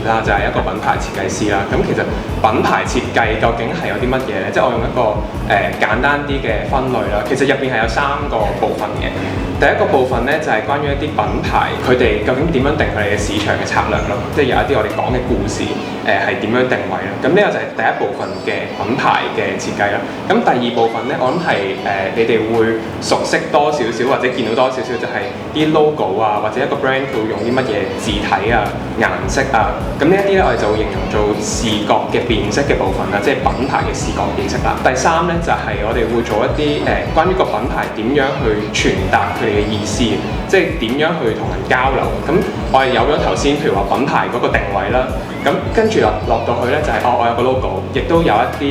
啦，就係一個品牌設計師啦。咁其實品牌設計究竟係有啲乜嘢咧？即係我用一個簡單啲嘅分類啦。其實入邊係有3個部分嘅。第一個部分咧就係關於一啲品牌佢哋究竟點樣定佢哋嘅市場嘅策略咯，即係有一啲我哋講嘅故事係點樣定位啦。咁呢個就係第一部分嘅品牌嘅設計啦。咁第二部分咧，我諗係你哋會熟悉多少少或者見到多少少，就係啲 logo 啊，或者一個 brand 佢會用啲乜嘢字體啊、顏色啊。咁呢一啲咧，我哋就會形容做視覺嘅辨識嘅部分啦，即係品牌嘅視覺辨識啦。第三咧就係我哋會做一啲關於個品牌點樣去傳達佢哋嘅意思，即係點樣去同人交流。咁我哋有咗頭先，譬如話品牌嗰個定位啦，咁跟住落到去咧就係我有個 logo， 亦都有一啲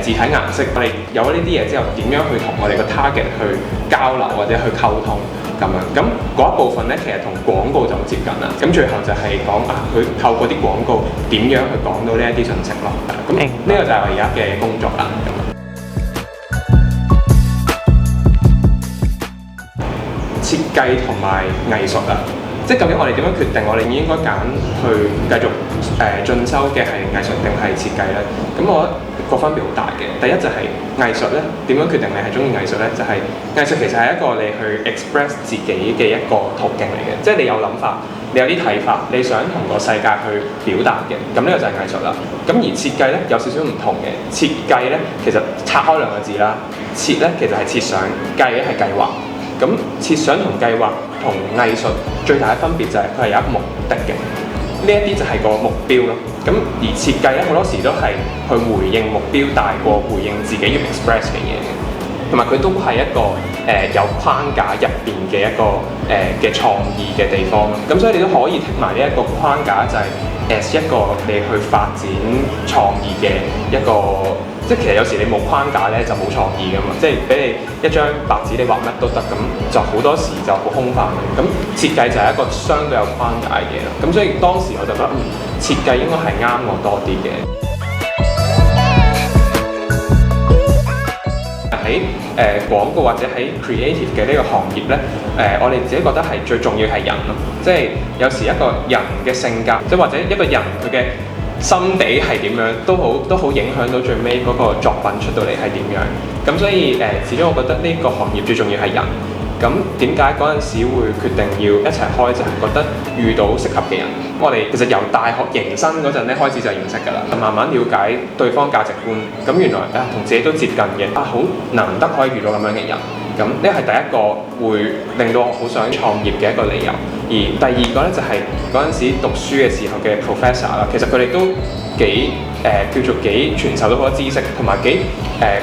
字體顏色。我哋有咗呢啲嘢之後，點樣去同我哋個 target 去交流或者去溝通咁樣？咁嗰一部分咧，其實同廣告就好接近啦。咁最後就係講佢透過啲廣告點樣去講到呢一啲信息咯。咁呢個就係我而家嘅工作啦。設計同埋藝術啊，即係究竟我哋點樣決定我哋應該揀去繼續進修嘅係藝術定係設計咧？咁我覺得個分別好大嘅。第一就係藝術咧，點樣決定你係中意藝術咧？就係藝術其實係一個你去 express 自己嘅一個途徑嚟嘅，即係你有諗法，你有啲睇法，你想同個世界去表達嘅，咁呢個就係藝術啦。咁而設計咧有少少唔同嘅，設計咧其實拆開2個字啦，設咧其實係設想，計咧係計劃。咁設想同計劃同藝術最大嘅分別就係佢係有一個目的嘅，呢一啲就係個目標咯。咁而設計咧好多時都係去回應目標大過回應自己要 express 嘅嘢嘅，同埋佢都係一個有框架入邊嘅一個嘅創意嘅地方咯。咁所以你都可以剔埋呢一個框架，就係 as 一個你去發展創意嘅一個。即係其實有時你冇框架咧就冇創意噶嘛，即係俾你一張白紙你畫乜都得，咁就好多時就好空泛嘅。咁設計就係一個相對有框架嘅嘢啦。咁所以當時我就覺得設計應該係啱我多啲嘅。喺廣告或者喺 creative 嘅呢個行業咧，我哋自己覺得係最重要係人咯。即係有時一個人嘅性格，即係或者一個人佢嘅心地係點樣都好影響到最尾嗰個作品出到嚟係點樣。咁所以始終我覺得呢個行業最重要係人。咁點解嗰陣時會決定要一齊開，就係覺得遇到適合嘅人。我哋其實由大學迎新嗰陣咧開始就認識㗎啦，慢慢了解對方價值觀。咁原來同自己都接近嘅，好難得可以遇到咁樣嘅人。咁呢係第一個會令到我好想創業嘅一個理由。而第二個咧就係嗰陣時讀書嘅時候嘅 professor 啦，其實佢哋都幾叫做幾傳授到好多知識，同埋幾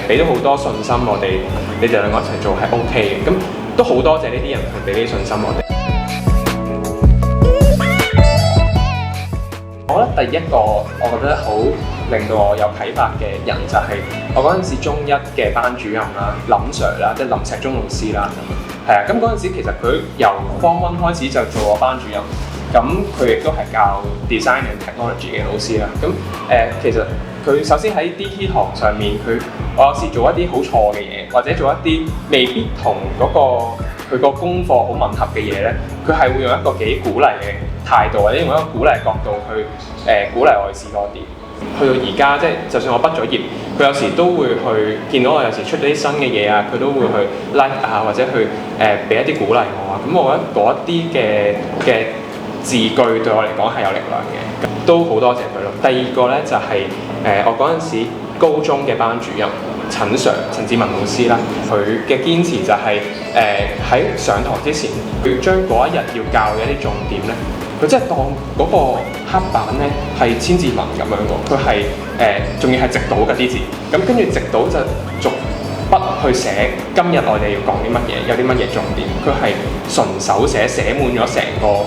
俾到好多信心我哋，你哋兩個一齊做係 OK 嘅。咁都好多謝呢啲人去俾啲信心我哋。我覺得第一個我覺得好令到我有啟發嘅人就係我嗰陣時中一嘅班主任啦，林 Sir 啦，即係林石忠老師啦。係啊，咁嗰陣時其實佢由 Form 1開始就做我班主任，咁佢亦都係教 Design and Technology 嘅老師啦。咁其實佢首先喺 DT 堂上面，我有時做一啲好錯嘅嘢，或者做一啲未必同佢個功課好吻合嘅嘢咧，佢係會用一個幾鼓勵嘅態度，或者用一個鼓勵角度去鼓勵我去試多啲。去到而家，即係就算我畢咗業，佢有時都會去見到我有時出咗啲新嘅嘢啊，佢都會去 like 啊，或者去俾一啲鼓勵我啊。咁我覺得嗰一啲嘅字句對我嚟講係有力量嘅，都好多謝佢咯。第二個咧就係我嗰陣時高中嘅班主任陳 Sir 陳志文老師啦，佢嘅堅持就係喺上堂之前，佢將嗰一日要教嘅一啲重點咧，佢真係當嗰個黑板咧係千字文咁樣喎，佢係仲要係直倒嘅啲字，咁跟住直倒就逐筆去寫今日我哋要講啲乜嘢，有啲乜嘢重點，佢係順手寫滿咗成個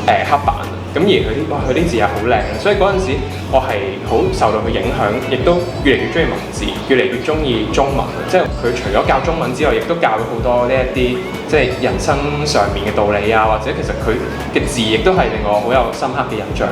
黑板。咁而佢啲字係好靚嘅，所以嗰陣時我係好受到佢影響，亦都越嚟越中意文字，越嚟越中意中文。即係佢除咗教中文之外，亦都教咗好多呢一啲即係人生上面嘅道理啊，或者其實佢嘅字亦都係令我好有深刻嘅印象。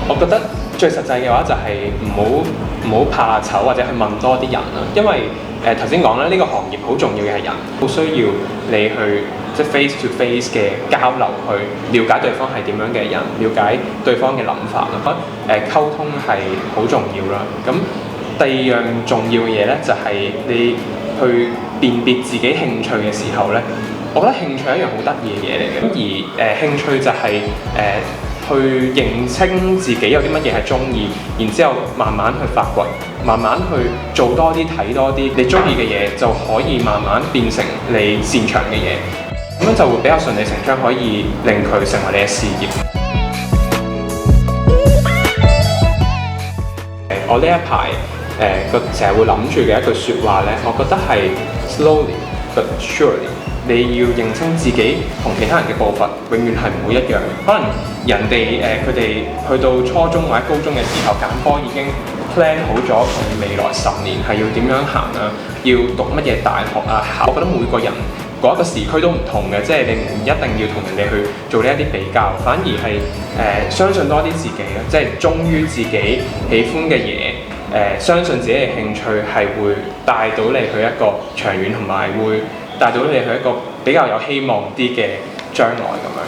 我覺得最實際嘅話就係唔好怕醜，或者去問多啲人啦，因為頭先講啦，呢個行業好重要嘅係人，好需要你去即即係 face to face 嘅交流去了解對方係點樣嘅人，了解對方嘅諗法啦。溝通係好重要啦。咁第二樣重要嘅嘢咧，就係你去辨別自己興趣嘅時候咧，我覺得興趣係一樣好得意嘅嘢嚟嘅。咁而興趣就係去認清自己有啲乜嘢係中意，然之後慢慢去發掘，慢慢去做多啲、睇多啲，你中意嘅嘢就可以慢慢變成你擅長嘅嘢，咁樣就會比較順理成章，可以令佢成為你嘅事業。我呢一排成日會諗住嘅一句説話咧，我覺得係 slowly but surely。你要認清自己同其他人嘅步伐，永遠係唔會一樣。可能人哋佢哋去到初中或者高中嘅時候揀科已經 plan 好咗佢未來10年係要點樣行啊，要讀乜嘢大學啊，我覺得每個人嗰一個時區都唔同嘅，即係你唔一定要同人哋去做呢一啲比較，反而係相信多啲自己啦，即係忠於自己喜歡嘅嘢。相信自己嘅興趣係會帶到你去一個長遠，同埋會帶到你去一個比較有希望啲嘅將來咁樣。